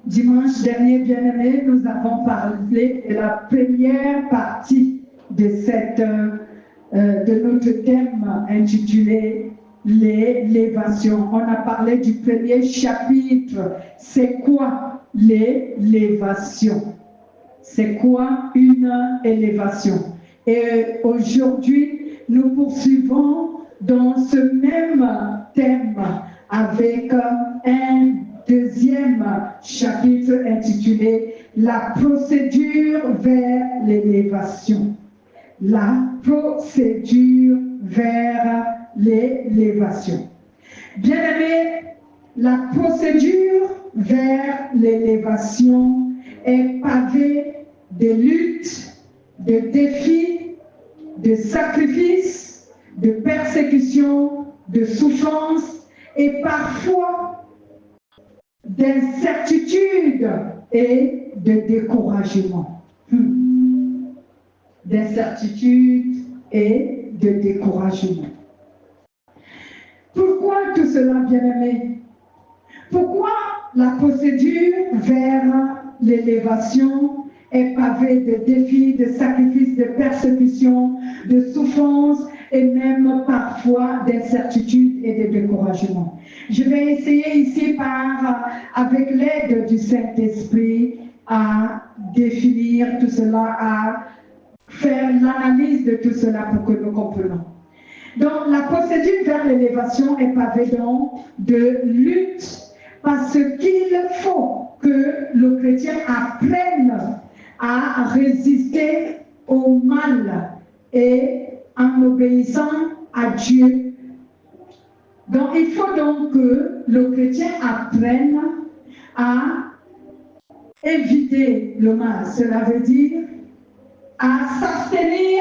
Dimanche dernier, bien-aimés, nous avons parlé de la première partie de notre thème intitulé l'élévation. On a parlé du premier chapitre. C'est quoi l'élévation? C'est quoi une élévation? Et aujourd'hui, nous poursuivons dans ce même thème avec un deuxième chapitre intitulé La procédure vers l'élévation. La procédure vers l'élévation. Bien-aimés, la procédure vers l'élévation est pavée de luttes, de défis, de sacrifices, de persécutions, de souffrances et parfois d'incertitude et de découragement. D'incertitude et de découragement. Pourquoi tout cela, bien-aimé? Pourquoi la procédure vers l'élévation est pavée de défis, de sacrifices, de persécutions, de souffrances et même parfois d'incertitude et de découragement? Je vais essayer ici avec l'aide du Saint-Esprit à définir tout cela, à faire l'analyse de tout cela pour que nous comprenions. Donc, la procédure vers l'élévation est pavée donc de lutte, parce qu'il faut que le chrétien apprenne à résister au mal et en obéissant à Dieu. Donc, il faut donc que le chrétien apprenne à éviter le mal. Cela veut dire à s'abstenir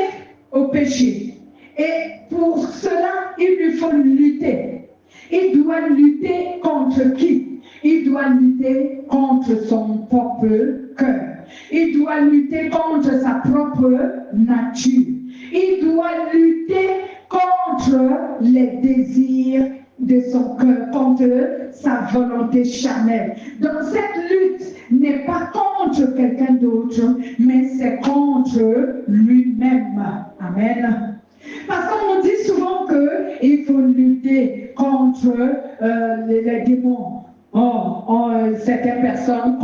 au péché. Et pour cela, il lui faut lutter. Il doit lutter contre qui? Il doit lutter contre son propre cœur. Il doit lutter contre sa propre nature. Il doit lutter contre les désirs de son cœur, contre sa volonté charnelle. Donc cette lutte n'est pas contre quelqu'un d'autre, mais c'est contre lui-même. Amen. Parce qu'on dit souvent qu'il faut lutter contre les démons. Certaines personnes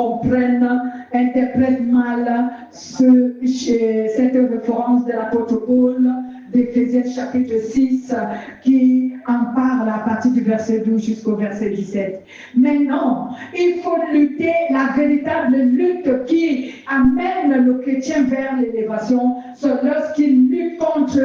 interprètent mal cette référence de l'apôtre Paul d'Éphésiens chapitre 6 qui en parle à partir du verset 12 jusqu'au verset 17. Mais non, il faut lutter, la véritable lutte qui amène le chrétien vers l'élévation, c'est lorsqu'il lutte contre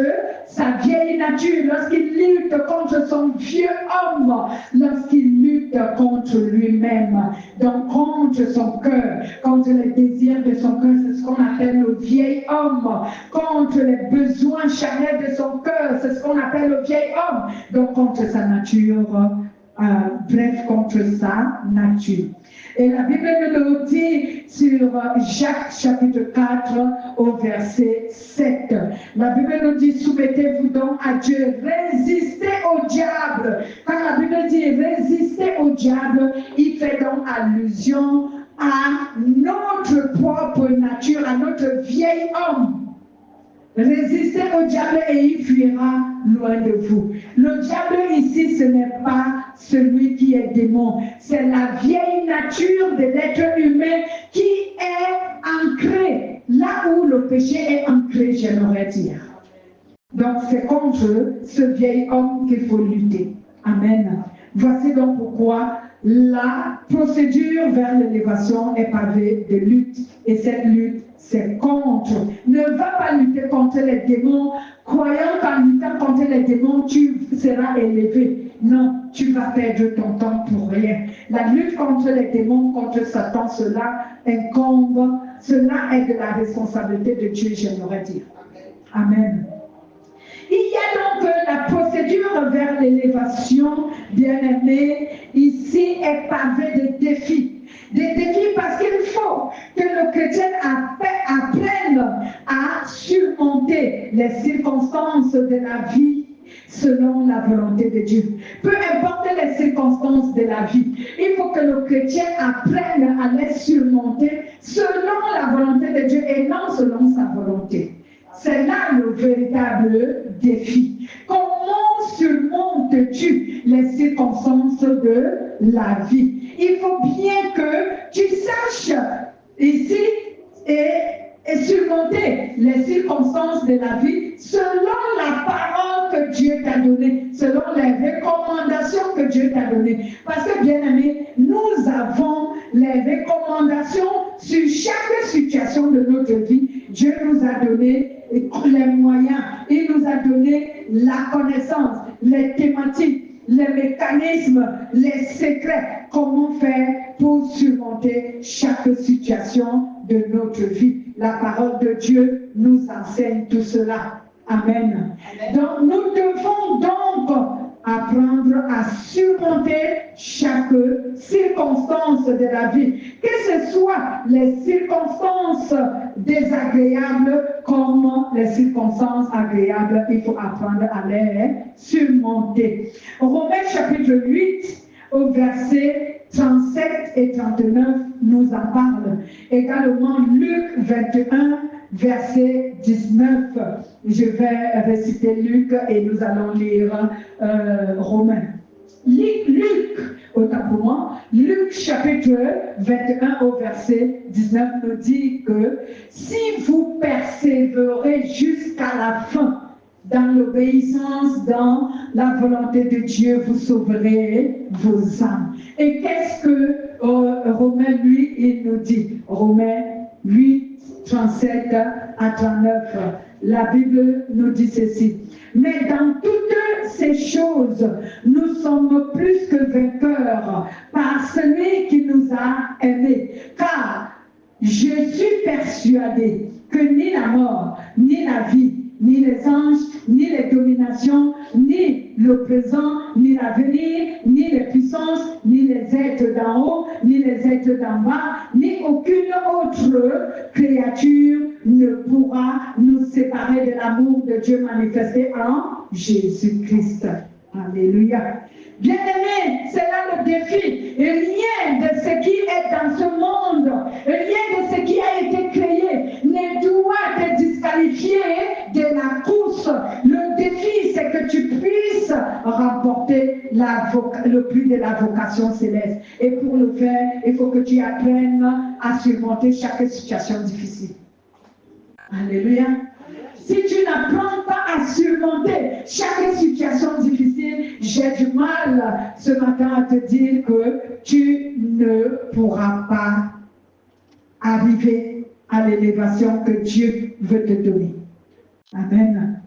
sa vieille nature, lorsqu'il lutte contre son vieux homme, lorsqu'il lutte contre lui-même, donc contre son cœur, contre les désirs de son cœur, c'est ce qu'on appelle le vieil homme, contre les besoins charnels de son cœur, c'est ce qu'on appelle le vieil homme, donc contre sa nature, bref, contre sa nature. Et la Bible nous le dit sur Jacques chapitre 4 au verset 7. La Bible nous dit, soumettez-vous donc à Dieu, résistez au diable. Quand la Bible dit résistez au diable, il fait donc allusion à notre propre nature, à notre vieil homme. Résistez au diable et il fuira loin de vous. Le diable ici, ce n'est pas celui qui est démon. C'est la vieille nature de l'être humain qui est ancrée là où le péché est ancré, j'aimerais dire. Donc c'est contre ce vieil homme qu'il faut lutter. Amen. Voici donc pourquoi la procédure vers l'élévation est pavée de lutte. Et cette lutte, c'est contre. Ne va pas lutter contre les démons, croyant qu'en luttant contre les démons, tu seras élevé. Non, tu vas perdre ton temps pour rien. La lutte contre les démons, contre Satan, cela incombe, cela est de la responsabilité de Dieu, j'aimerais dire. Amen. Il y a donc la procédure vers l'élévation, bien-aimé, ici est pavée de défis. Des défis parce qu'il faut que le chrétien apprenne à surmonter les circonstances de la vie, selon la volonté de Dieu. Peu importe les circonstances de la vie, il faut que le chrétien apprenne à les surmonter selon la volonté de Dieu et non selon sa volonté. C'est là le véritable défi. Comment surmontes-tu les circonstances de la vie? Il faut bien que tu saches ici et surmonter les circonstances de la vie selon la parole que Dieu t'a donnée, selon les recommandations que Dieu t'a données. Parce que, bien aimé, nous avons les recommandations sur chaque situation de notre vie. Dieu nous a donné les moyens, il nous a donné la connaissance, les thématiques, les mécanismes, les secrets, comment faire pour surmonter chaque situation de notre vie. La parole de Dieu nous enseigne tout cela. Amen. Donc nous devons donc apprendre à surmonter chaque circonstance de la vie, que ce soit les circonstances désagréables comme les circonstances agréables, il faut apprendre à les surmonter. Romains chapitre 8 au verset 37 et 39 nous en parle. Également Luc 21 verset 19. Je vais réciter Luc et nous allons lire Romains. Luc, autant pour moi, Luc chapitre 21 au verset 19 nous dit que si vous persévérez jusqu'à la fin dans l'obéissance, dans la volonté de Dieu, vous sauverez vos âmes. Et qu'est-ce que Romains, lui, il nous dit? Romains 8, 37 à 39. La Bible nous dit ceci. Mais dans toutes ces choses, nous sommes plus que vainqueurs par celui qui nous a aimés. Car je suis persuadé que ni la mort, ni la vie, ni les anges, ni les dominations, ni le présent, ni l'avenir, ni les puissances, ni les êtres d'en haut, ni les êtres d'en bas, ni aucune autre créature ne pourra nous séparer de l'amour de Dieu manifesté en Jésus-Christ. Alléluia. Bien-aimés, c'est là le défi. Rien de ce qui est dans ce monde, rien de ce qui a été créé ne doit te disqualifier de la course. Le défi, c'est que tu puisses remporter le prix de la vocation céleste. Et pour le faire, il faut que tu apprennes à surmonter chaque situation difficile. Alléluia. Si tu n'apprends pas à surmonter chaque situation difficile, j'ai du mal ce matin à te dire que tu ne pourras pas arriver à l'élévation que Dieu veut te donner. Amen.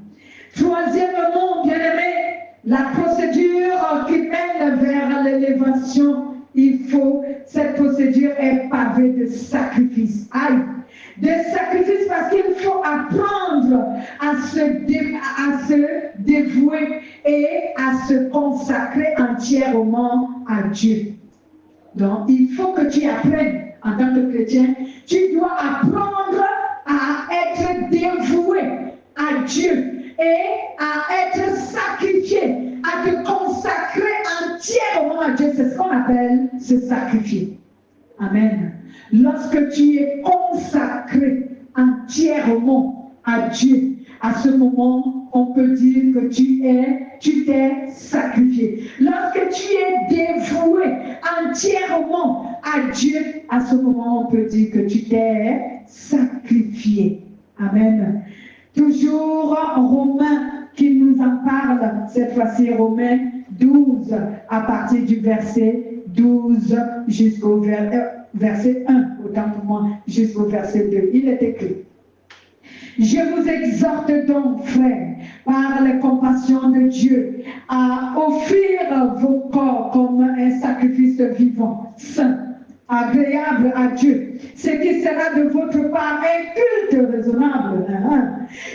Troisièmement, bien-aimé, la procédure qui mène vers l'élévation, cette procédure est pavée de sacrifices. Aïe! Des sacrifices parce qu'il faut apprendre à se dévouer et à se consacrer entièrement à Dieu. Donc, il faut que tu apprennes en tant que chrétien, tu dois apprendre à être dévoué à Dieu et à être sacrifié, à te consacrer entièrement à Dieu. C'est ce qu'on appelle se sacrifier. Amen. Lorsque tu es consacré entièrement à Dieu, à ce moment, on peut dire que tu t'es sacrifié. Lorsque tu es dévoué entièrement à Dieu, à ce moment, on peut dire que tu t'es sacrifié. Amen. Toujours Romains qui nous en parle, cette fois-ci Romains 12, à partir du verset 12 jusqu'au verset 1, autant pour moi, jusqu'au verset 2. Il est écrit. Je vous exhorte donc, frères, par les compassions de Dieu, à offrir vos corps comme un sacrifice vivant, saint, agréable à Dieu, ce qui sera de votre part un culte raisonnable.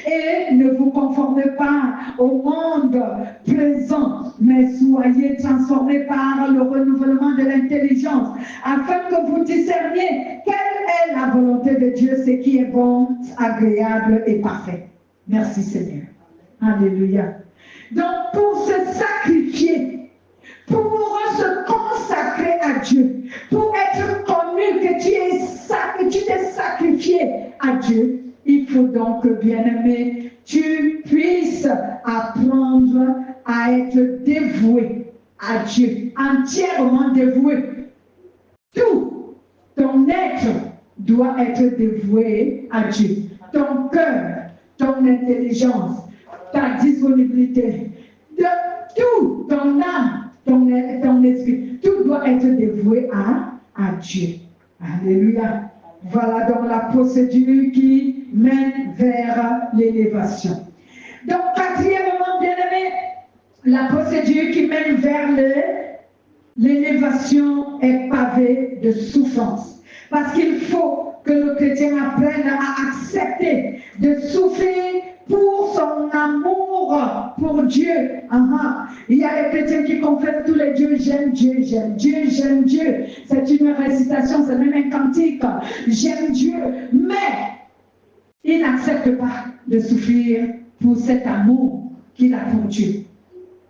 Et ne vous conformez pas au monde présent, mais soyez transformés par le renouvellement de l'intelligence, afin que vous discerniez quelle est la volonté de Dieu, ce qui est bon, agréable et parfait. Merci Seigneur. Alléluia. Donc, pour se sacrifier, pour se consacrer à Dieu, pour être connu que tu t'es sacrifié à Dieu, il faut donc, bien-aimé, tu puisses apprendre à être dévoué à Dieu, entièrement dévoué. Tout ton être doit être dévoué à Dieu. Ton cœur, ton intelligence, ta disponibilité, de tout, ton âme, ton esprit, tout doit être dévoué à Dieu. Alléluia. Voilà donc la procédure qui mène vers l'élévation. Donc, quatrièmement, bien-aimé, la procédure qui mène vers l'élévation est pavée de souffrance. Parce qu'il faut que le chrétien apprenne à accepter de souffrir pour son amour pour Dieu. Il y a des chrétiens qui confessent tous les dieux, j'aime Dieu, j'aime Dieu, j'aime Dieu. C'est une récitation, c'est même un cantique. J'aime Dieu, mais il n'accepte pas de souffrir pour cet amour qu'il a pour Dieu.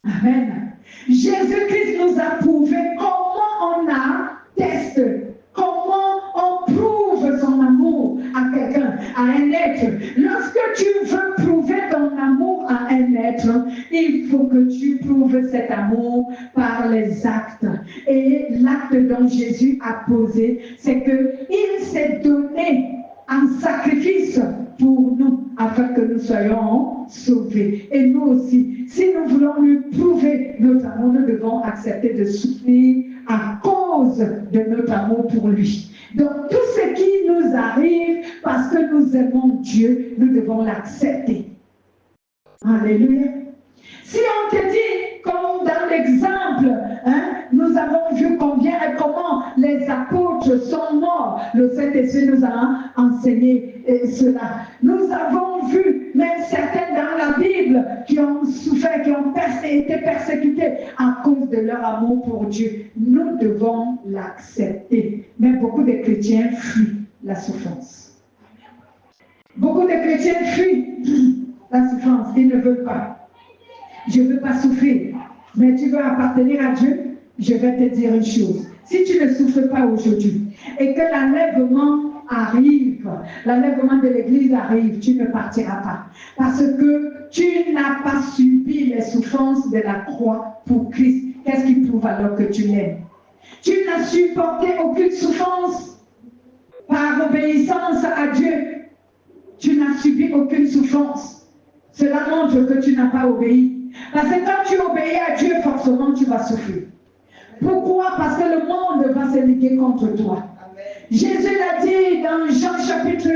Amen. Jésus-Christ nous a prouvé comment on atteste, comment on prouve son amour à quelqu'un, à un être. Lorsque tu veux prouver ton amour à un être, il faut que tu prouves cet amour par les actes. Et l'acte dont Jésus a posé, c'est qu'il s'est donné en sacrifice pour nous, afin que nous soyons sauvés. Et nous aussi, si nous voulons lui prouver notre amour, nous devons accepter de souffrir à cause de notre amour pour lui. Donc tout ce qui nous arrive parce que nous aimons Dieu, nous devons l'accepter. Alléluia. Si on te dit, comme dans l'exemple, nous avons vu combien et comment les apôtres sont morts. Le Saint-Esprit nous a enseigné cela. Nous avons vu même certains dans la Bible qui ont souffert, qui ont été persécutés à cause de leur amour pour Dieu. Nous devons l'accepter. Mais beaucoup de chrétiens fuient la souffrance. Beaucoup de chrétiens fuient la souffrance. Ils ne veulent pas. Je ne veux pas souffrir, mais tu veux appartenir à Dieu, je vais te dire une chose. Si tu ne souffres pas aujourd'hui et que l'enlèvement arrive, l'enlèvement de l'Église arrive, tu ne partiras pas. Parce que tu n'as pas subi les souffrances de la croix pour Christ. Qu'est-ce qui prouve alors que tu l'aimes? Tu n'as supporté aucune souffrance par obéissance à Dieu. Tu n'as subi aucune souffrance. Cela montre que tu n'as pas obéi. Parce que quand tu obéis à Dieu, forcément tu vas souffrir. Pourquoi? Parce que le monde va se liguer contre toi. Jésus l'a dit dans Jean chapitre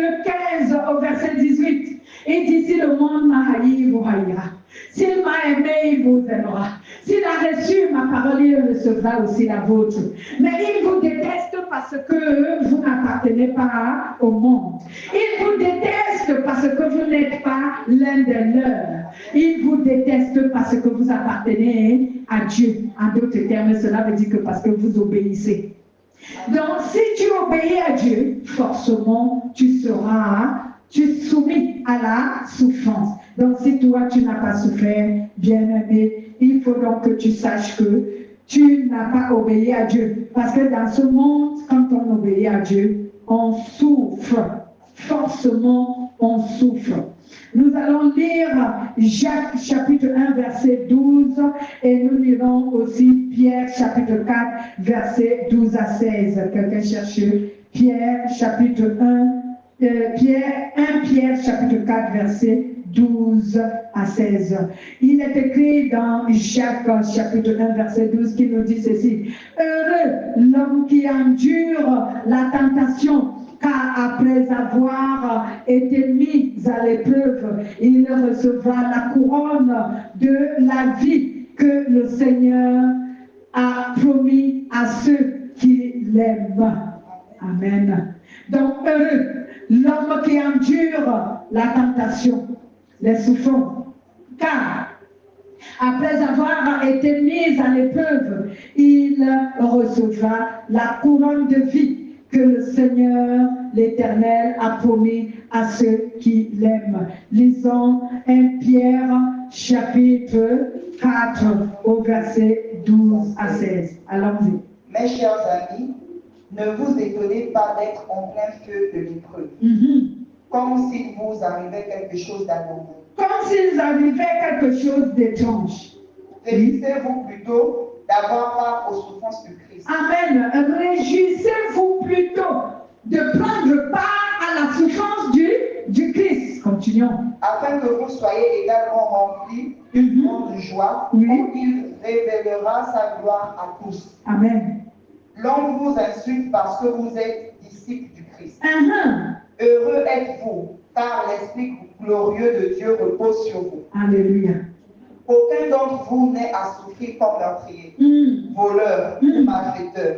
15 au verset 18. Il dit, si le monde m'a haï, il vous haïra. S'il m'a aimé, il vous aimera. S'il a reçu ma parole, il recevra aussi la vôtre. Mais il vous déteste parce que vous n'appartenez pas au monde. Il vous déteste parce que vous n'êtes pas l'un des leurs. Il vous déteste parce que vous appartenez à Dieu. En d'autres termes, cela veut dire que parce que vous obéissez. Donc, si tu obéis à Dieu, forcément, tu soumis à la souffrance. Donc, si toi, tu n'as pas souffert, bien-aimé, il faut donc que tu saches que tu n'as pas obéi à Dieu. Parce que dans ce monde, quand on obéit à Dieu, on souffre. Forcément, on souffre. Nous allons lire Jacques chapitre 1 verset 12 et nous lirons aussi Pierre chapitre 4 verset 12 à 16. Quelqu'un cherche Pierre chapitre 1 Pierre chapitre 4 verset 12 à 16. Il est écrit dans Jacques chapitre 1 verset 12 qui nous dit ceci. Heureux l'homme qui endure la tentation, car après avoir été mis à l'épreuve, il recevra la couronne de la vie que le Seigneur a promis à ceux qui l'aiment. Amen. Donc, heureux l'homme qui endure la tentation, les souffrances, car après avoir été mis à l'épreuve, il recevra la couronne de vie que le Seigneur, l'Éternel, a promis à ceux qui l'aiment. Lisons 1 Pierre chapitre 4 au verset 12 à 16. Allons-y. Mes chers amis, ne vous étonnez pas d'être en plein feu de l'épreuve, comme s'il vous arrivait quelque chose d'anormal. Comme s'il arrivait quelque chose d'étrange. Réjouissez-vous plutôt d'avoir part aux souffrances du Christ. Amen. Réjouissez-vous plutôt de prendre part à la souffrance du Christ. Continuons. Afin que vous soyez également remplis d'une grande joie, où il révélera sa gloire à tous. Amen. L'on vous insulte parce que vous êtes disciples du Christ. Heureux êtes-vous, car l'Esprit glorieux de Dieu repose sur vous. Alléluia. Aucun d'entre vous n'est à souffrir comme meurtrier, voleur ou malfaiteur,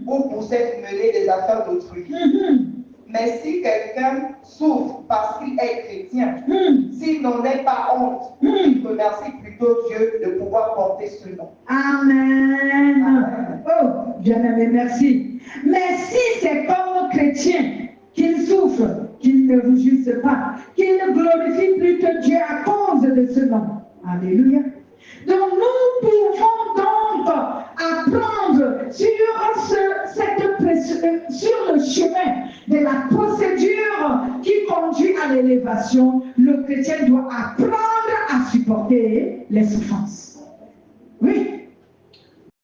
ou pour s'être mêlé des affaires d'autrui. Mais si quelqu'un souffre parce qu'il est chrétien, s'il n'en est pas honte, il remercie plutôt Dieu de pouvoir porter ce nom. Amen. Amen. Oh, bien-aimé, merci. Mais si c'est comme chrétien qu'il souffre, qu'il ne réjouisse pas, qu'il ne glorifie plutôt Dieu à cause de ce nom. Alléluia. Donc nous pouvons donc apprendre sur le chemin de la procédure qui conduit à l'élévation. Le chrétien doit apprendre à supporter les souffrances. Oui,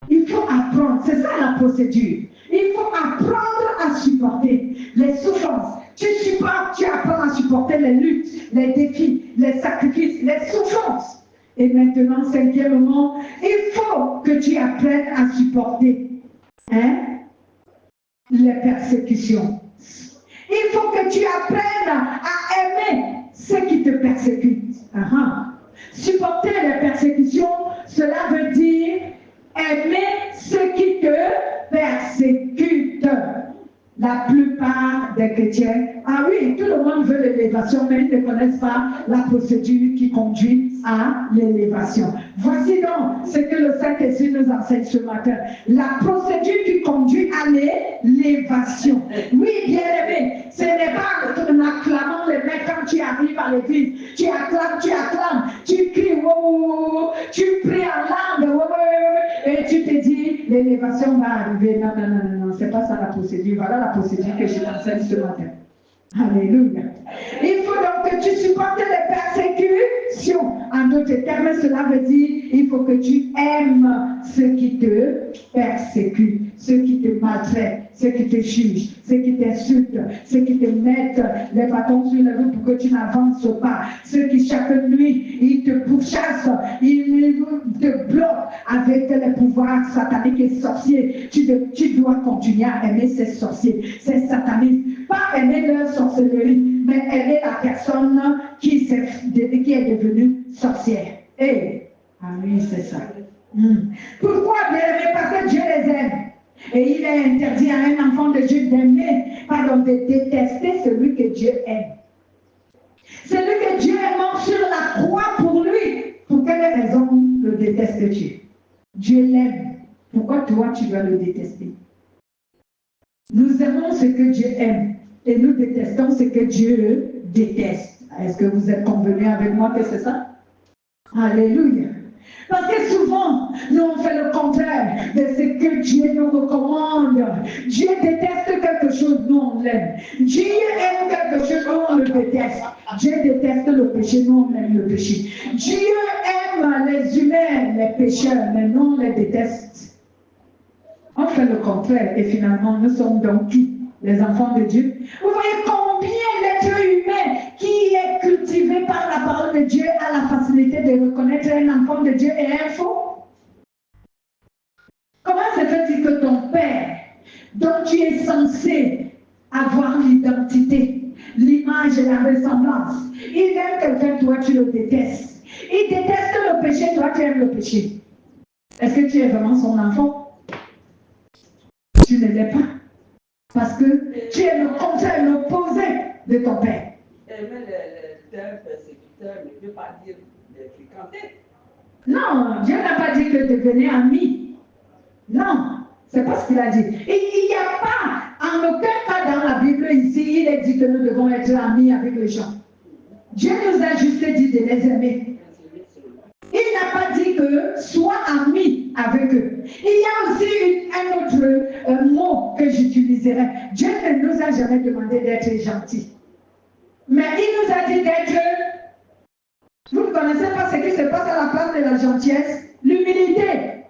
il faut apprendre, c'est ça la procédure. Il faut apprendre à supporter les souffrances. Tu supportes, tu apprends à supporter les luttes, les défis, les sacrifices, les souffrances. Et maintenant, cinquièmement, il faut que tu apprennes à supporter les persécutions. Il faut que tu apprennes à aimer ceux qui te persécutent. Supporter les persécutions, cela veut dire aimer ceux qui te persécutent. La plupart des chrétiens, ah oui, tout le monde veut l'élévation, mais ils ne connaissent pas la procédure qui conduit à l'élévation. Voici donc ce que le Saint-Esprit nous enseigne ce matin. La procédure qui conduit à l'élévation. Oui, bien-aimé, ce n'est pas en acclamant les mains quand tu arrives à l'église. Tu acclames, tu cries, wow, tu pries en langue, wow, et tu te dis, l'élévation va arriver. Non, non, non, non, c'est pas ça la procédure. Voilà la procédure que je t'enseigne ce matin. Alléluia. Il faut donc que tu supportes les persécutions. En d'autres termes, cela veut dire il faut que tu aimes ceux qui te persécutent, ceux qui te maltraitent, ceux qui te jugent, ceux qui t'insultent, ceux qui te mettent les bâtons sur les roues pour que tu n'avances pas, ceux qui chaque nuit, ils te pourchassent, ils te bloquent avec les pouvoirs sataniques et sorciers. Tu dois continuer à aimer ces sorciers, ces satanistes. Pas aimer leur sorcellerie, mais aimer la personne qui est devenue sorcière. Ah oui, c'est ça. Pourquoi, bien aimé? Parce que Dieu les aime. Et il est interdit à un enfant de Dieu de détester celui que Dieu aime. Celui que Dieu est mort sur la croix pour lui. Pour quelle raison le déteste Dieu? Dieu l'aime. Pourquoi toi tu dois le détester? Nous aimons ce que Dieu aime et nous détestons ce que Dieu déteste. Est-ce que vous êtes convenus avec moi que c'est ça? Alléluia. Parce que souvent, nous on fait le contraire de ce que Dieu nous recommande. Dieu déteste quelque chose, nous on l'aime. Dieu aime quelque chose, nous on le déteste. Dieu déteste le péché, nous on aime le péché. Dieu aime les humains, les pécheurs, mais nous on les déteste. On fait le contraire et finalement nous sommes donc qui? Les enfants de Dieu. Vous voyez combien l'être humain qui est cultivé par la parole de Dieu a la facilité de reconnaître un enfant de Dieu et un faux? Comment se fait-il que ton père, dont tu es censé avoir l'identité, l'image et la ressemblance, il aime quelqu'un, toi tu le détestes. Il déteste le péché, toi tu aimes le péché. Est-ce que tu es vraiment son enfant? Tu ne l'es pas. Parce que tu es le contraire, l'opposé de ton père. Aimer les persécuteurs ne veut pas dire les fréquenter. Non, Dieu n'a pas dit que devenez amis. Non, c'est pas ce qu'il a dit. Et il n'y a pas en aucun cas dans la Bible ici, il est dit que nous devons être amis avec les gens. Dieu nous a juste dit de les aimer. Il n'a pas dit que sois ami avec eux. Il y a aussi un autre mot que j'utiliserai. Dieu ne nous a jamais demandé d'être gentils. Mais il nous a dit d'être... Vous ne connaissez pas ce qui se passe à la place de la gentillesse? L'humilité.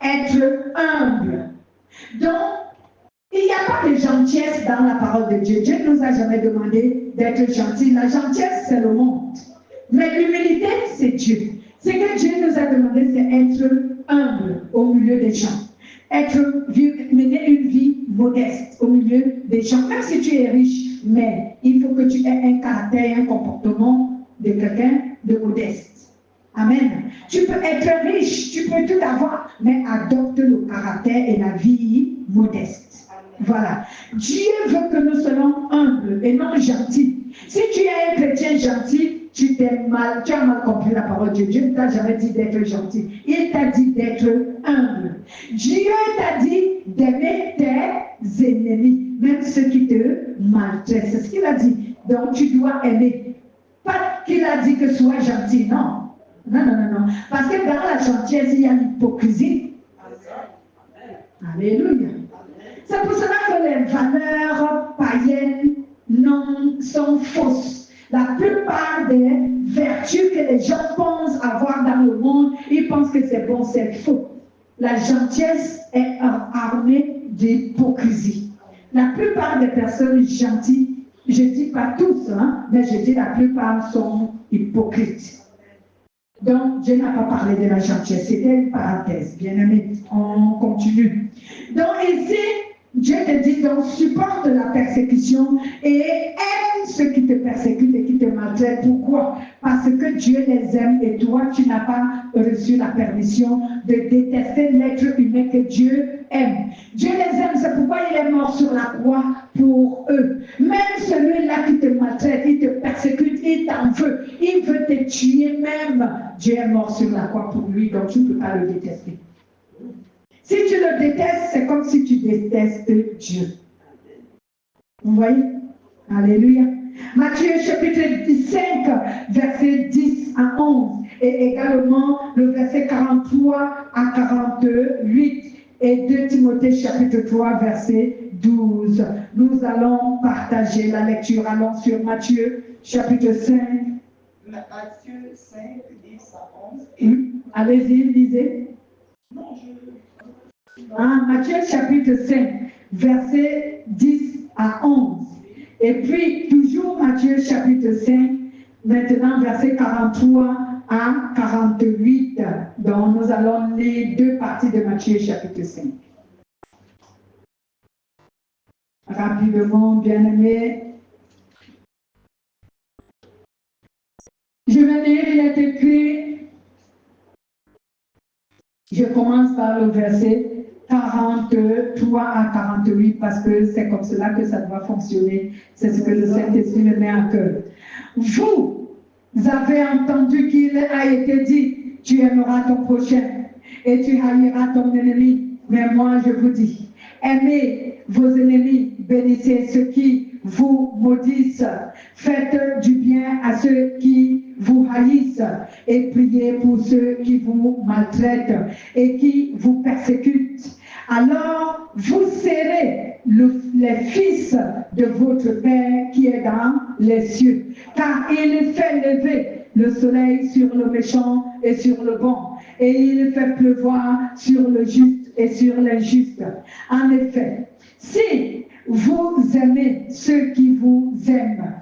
Être humble. Donc, il n'y a pas de gentillesse dans la parole de Dieu. Dieu ne nous a jamais demandé d'être gentil. La gentillesse, c'est le monde. Mais l'humilité, c'est Dieu. Ce que Dieu nous a demandé, c'est être humble au milieu des gens. Mener une vie modeste au milieu des gens. Même si tu es riche, mais il faut que tu aies un caractère, un comportement de quelqu'un de modeste. Amen. Tu peux être riche, tu peux tout avoir, mais adopte le caractère et la vie modeste. Voilà. Dieu veut que nous soyons humbles et non gentils. Si tu es un chrétien gentil, tu as mal compris la parole de Dieu. Dieu ne t'a jamais dit d'être gentil. Il t'a dit d'être humble. Dieu t'a dit d'aimer tes ennemis, même ceux qui te maltraitent. C'est ce qu'il a dit. Donc tu dois aimer. Pas qu'il a dit que sois gentil, non. Non. Parce que dans la gentillesse, il y a l'hypocrisie. Alléluia. C'est pour cela que les valeurs païennes sont fausses. La plupart des vertus que les gens pensent avoir dans le monde, ils pensent que c'est bon, c'est faux. La gentillesse est armée d'hypocrisie. La plupart des personnes gentilles, je ne dis pas tous, mais je dis la plupart sont hypocrites. Donc, Dieu n'a pas parlé de la gentillesse. C'était une parenthèse. Bien aimé, on continue. Donc, ici, Dieu te dit, donc, supporte la persécution et aime ceux qui te persécutent et qui te maltraitent. Pourquoi? Parce que Dieu les aime et toi, tu n'as pas reçu la permission de détester l'être humain que Dieu aime. Dieu les aime, c'est pourquoi il est mort sur la croix pour eux. Même celui-là qui te maltraite, il te persécute, il t'en veut, il veut te tuer même. Dieu est mort sur la croix pour lui, donc tu ne peux pas le détester. Si tu le détestes, c'est comme si tu détestes Dieu. Vous voyez? Alléluia. Matthieu chapitre 5, verset 10 à 11, et également le verset 43 à 48, et 2 Timothée chapitre 3, verset 12. Nous allons partager la lecture. Allons sur Matthieu chapitre 5. Matthieu 5, 10 à 11. Oui. Allez-y, lisez. Non, Matthieu chapitre 5, verset 10 à 11. Et puis, toujours Matthieu chapitre 5, maintenant verset 43 à 48. Donc, nous allons lire deux parties de Matthieu chapitre 5. Rapidement, bien-aimés. Je vais lire, il est écrit, je commence par le verset 43 à 48 parce que c'est comme cela que ça doit fonctionner. C'est ce que le Saint-Esprit me met à cœur. Vous avez entendu qu'il a été dit, tu aimeras ton prochain et tu haïras ton ennemi. Mais moi je vous dis, aimez vos ennemis, bénissez ceux qui vous maudissent, faites du bien à ceux qui vous haïssent et priez pour ceux qui vous maltraitent et qui vous persécutent. Alors vous serez les fils de votre Père qui est dans les cieux, car il fait lever le soleil sur le méchant et sur le bon, et il fait pleuvoir sur le juste et sur l'injuste. En effet, si vous aimez ceux qui vous aiment,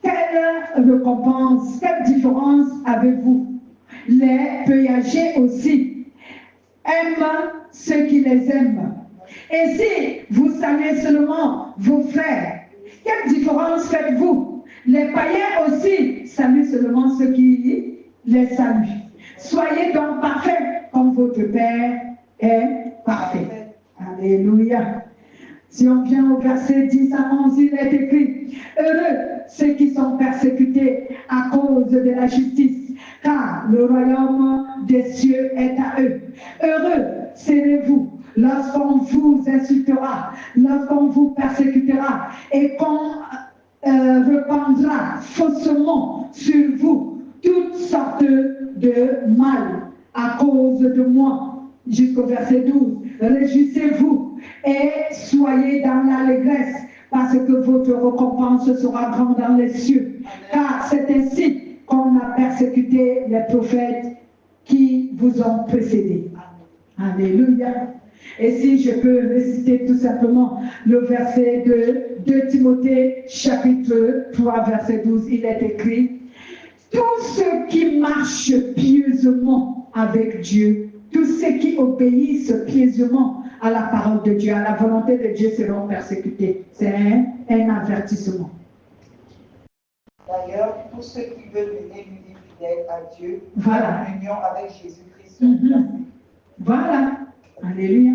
quelle récompense, quelle différence avez-vous? Les peillagers aussi aiment ceux qui les aiment. Et si vous saluez seulement vos frères, quelle différence faites-vous? Les païens aussi saluent seulement ceux qui les saluent. Soyez donc parfaits comme votre Père est parfait. Alléluia. Si on vient au verset 10 à 11, il est écrit, heureux ceux qui sont persécutés à cause de la justice, car le royaume des cieux est à eux. Heureux serez-vous lorsqu'on vous insultera, lorsqu'on vous persécutera et qu'on répandra faussement sur vous toutes sortes de mal à cause de moi. Jusqu'au verset 12. Réjouissez-vous et soyez dans l'allégresse parce que votre récompense sera grande dans les cieux. Car c'est ainsi qu'on a persécuté les prophètes qui vous ont précédés. Alléluia. Et si je peux réciter tout simplement le verset de 2 Timothée chapitre 3 verset 12, il est écrit: tous ceux qui marchent pieusement avec Dieu, tous ceux qui obéissent pieusement à la parole de Dieu, à la volonté de Dieu, seront persécutés. C'est un avertissement. D'ailleurs, tous ceux qui veulent mener une vie fidèle à Dieu, voilà, en union avec Jésus-Christ, sont placés. Voilà. Alléluia.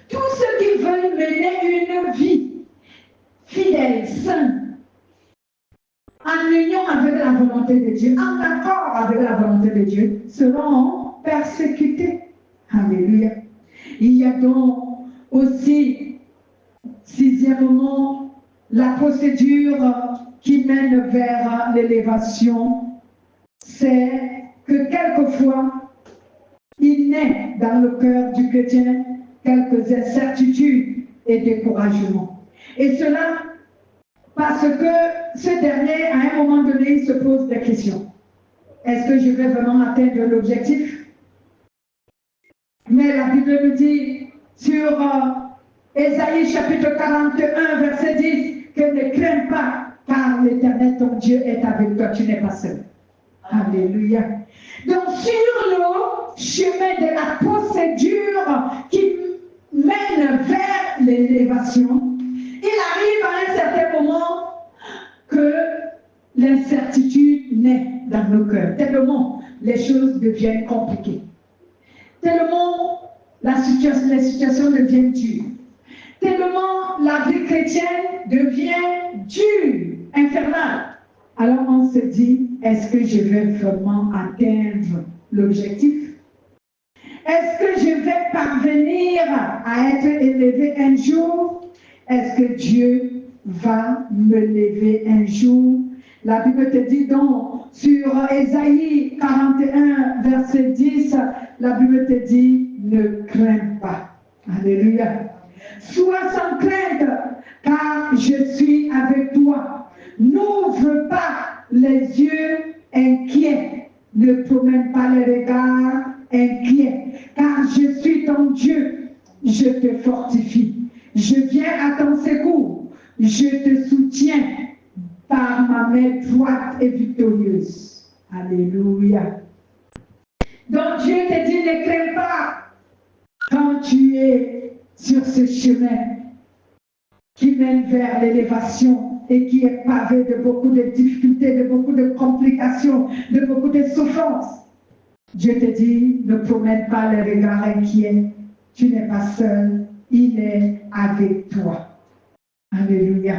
Tous ceux qui veulent mener une vie fidèle, sainte, en union avec la volonté de Dieu, en accord avec la volonté de Dieu, seront persécutés. Alléluia. Il y a donc aussi, sixièmement, la procédure qui mène vers l'élévation, c'est que quelquefois, il naît dans le cœur du chrétien quelques incertitudes et découragements. Et cela parce que ce dernier, à un moment donné, se pose des questions. Est-ce que je vais vraiment atteindre l'objectif? Mais la Bible nous dit sur Ésaïe chapitre 41, verset 10, que ne crains pas, car l'Éternel, ton Dieu, est avec toi, tu n'es pas seul. Alléluia. Donc sur le chemin de la procédure qui mène vers l'élévation, il arrive à un certain moment que l'incertitude naît dans nos cœurs, tellement les choses deviennent compliquées, tellement les situations deviennent dures, tellement la vie chrétienne devient dure, infernale. Alors on se dit, est-ce que je vais vraiment atteindre l'objectif? Est-ce que je vais parvenir à être élevé un jour? Est-ce que Dieu va me lever un jour? La Bible te dit donc, sur Ésaïe 41, verset 10, la Bible te dit, ne crains pas. Alléluia. Sois sans crainte, car je suis avec toi. N'ouvre pas les yeux inquiets. Ne promène pas les regards inquiets, car je suis ton Dieu. Je te fortifie. Je viens à ton secours. Je te soutiens par ma main droite et victorieuse. Alléluia. Donc Dieu te dit, ne crains pas quand tu es sur ce chemin qui mène vers l'élévation et qui est pavé de beaucoup de difficultés, de beaucoup de complications, de beaucoup de souffrances. Dieu te dit, ne promène pas les regards inquiets. Tu n'es pas seul, il est avec toi. Alléluia.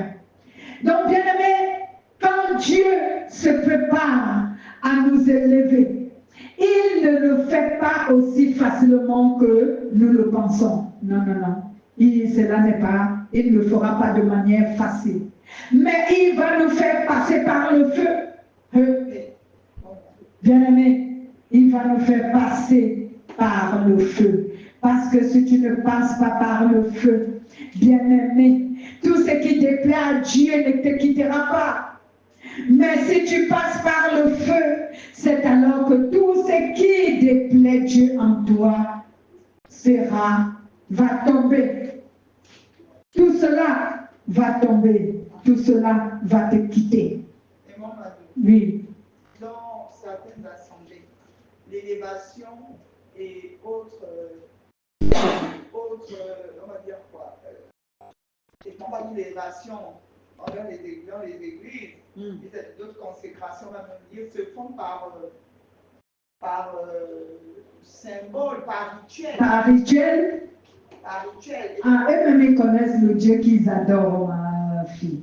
Donc, bien-aimés, quand Dieu se prépare à nous élever, il ne le fait pas aussi facilement que nous le pensons. Non, non, non. Cela n'est pas, il ne le fera pas de manière facile. Mais il va nous faire passer par le feu. Bien-aimés, il va nous faire passer par le feu. Parce que si tu ne passes pas par le feu, bien-aimé, tout ce qui te plaît à Dieu ne te quittera pas. Mais si tu passes par le feu, c'est alors que tout ce qui déplaît Dieu en toi va tomber. Tout cela va tomber. Tout cela va te quitter. Et mon mari, oui. Dans certaines assemblées, l'élévation et autres, on va dire quoi, les campagnes d'élévation dans les églises, et d'autres consécrations, on va même dire, se font par symbole, par rituel. Par rituel. Par rituel. Ah, eux-mêmes, ils connaissent le Dieu qu'ils adorent, ma fille.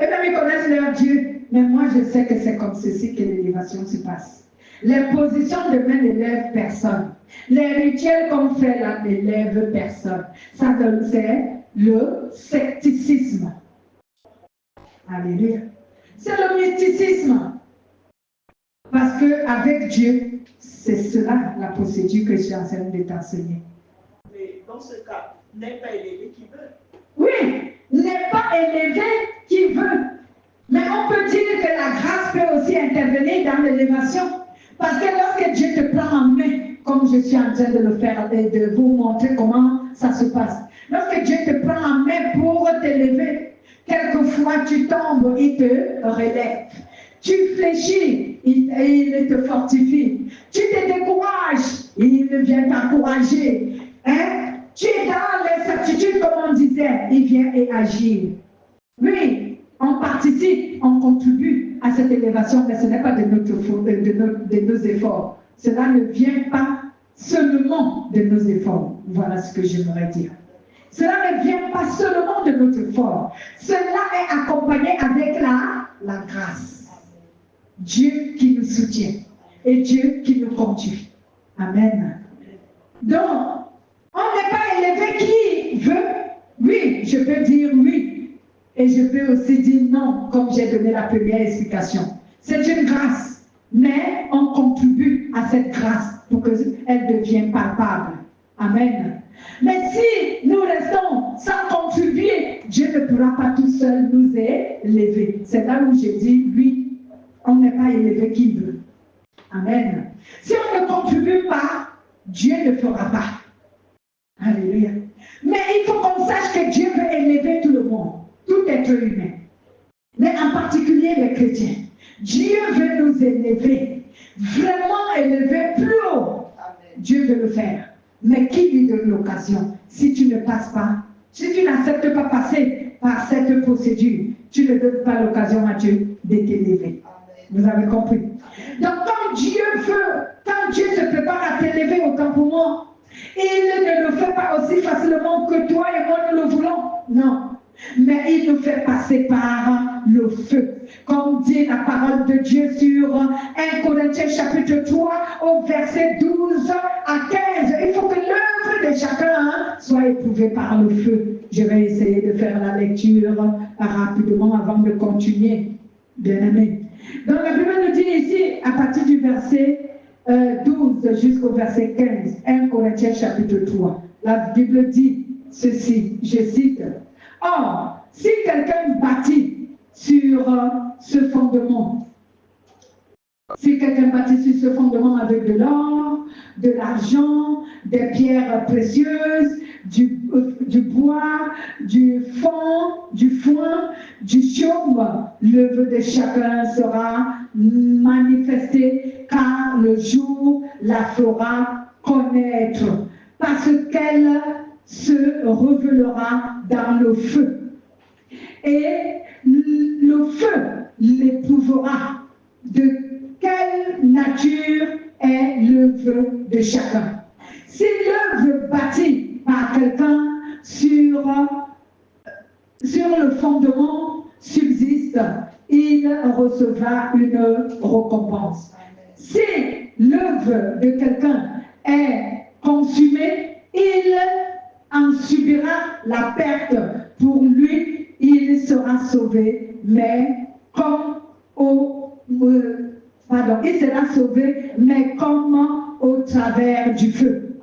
Eux-mêmes, ils connaissent leur Dieu. Mais moi, je sais que c'est comme ceci que l'élévation se passe. Les positions de main n'élèvent personne. Les rituels qu'on fait là n'élèvent personne. Ça, c'est le scepticisme. Alléluia. C'est le mysticisme. Parce qu'avec Dieu, c'est cela la procédure que je suis en train de t'enseigner. Mais dans ce cas, n'est pas élevé qui veut. Oui, n'est pas élevé qui veut. Mais on peut dire que la grâce peut aussi intervenir dans l'élévation. Parce que lorsque Dieu te prend en main, comme je suis en train de le faire et de vous montrer comment ça se passe. Lorsque Dieu te prend en main pour t'élever, quelquefois tu tombes, il te relève. Tu fléchis, il te fortifie. Tu te décourages, il vient t'encourager. Hein? Tu es dans l'incertitude, comme on disait, il vient et agir. Oui, on participe, on contribue à cette élévation, mais ce n'est pas de nos efforts. Cela ne vient pas seulement de nos efforts. Voilà ce que j'aimerais dire. Cela ne vient pas seulement de notre effort. Cela est accompagné avec la grâce. Dieu qui nous soutient et Dieu qui nous conduit. Amen. Donc, on n'est pas élevé qui veut. Oui, je peux dire oui. Et je peux aussi dire non, comme j'ai donné la première explication. C'est une grâce, mais on contribue à cette grâce pour qu'elle devienne palpable. Amen. Mais si nous restons sans contribuer, Dieu ne pourra pas tout seul nous élever. C'est là où je dis oui. On n'est pas élevé qui veut. Amen. Si on ne contribue pas, Dieu ne fera pas. Alléluia. Mais il faut qu'on sache que Dieu veut élever tout le monde, tout être humain. Mais en particulier les chrétiens. Dieu veut nous élever, vraiment élever plus haut. Amen. Dieu veut le faire. Mais qui lui donne l'occasion? Si tu ne passes pas, si tu n'acceptes pas passer par cette procédure, tu ne donnes pas l'occasion à Dieu de t'élever. Vous avez compris? Donc, quand Dieu se prépare à t'élever autant pour moi, il ne le fait pas aussi facilement que toi et moi nous le voulons. Non. Mais il nous fait passer par le feu. Comme dit la parole de Dieu sur 1 Corinthiens chapitre 3 au verset 12 à 15. Il faut que l'œuvre de chacun soit éprouvée par le feu. Je vais essayer de faire la lecture rapidement avant de continuer. Bien-aimé. Donc la Bible nous dit ici, à partir du verset 12 jusqu'au verset 15, 1 Corinthiens chapitre 3, la Bible dit ceci, je cite, « Or, si quelqu'un bâtit sur ce fondement, avec de l'or, de l'argent, des pierres précieuses, du bois, du foin, du chaume, l'œuvre de chacun sera manifestée car le jour la fera connaître, parce qu'elle se révélera dans le feu. Et le feu l'éprouvera de quelle nature est l'œuvre de chacun. Si l'œuvre bâtie par quelqu'un sur le fondement subsiste, il recevra une récompense. Si l'œuvre de quelqu'un est consumée, il en subira la perte. Pour lui, il sera sauvé, mais comme il sera sauvé, mais comme au travers du feu.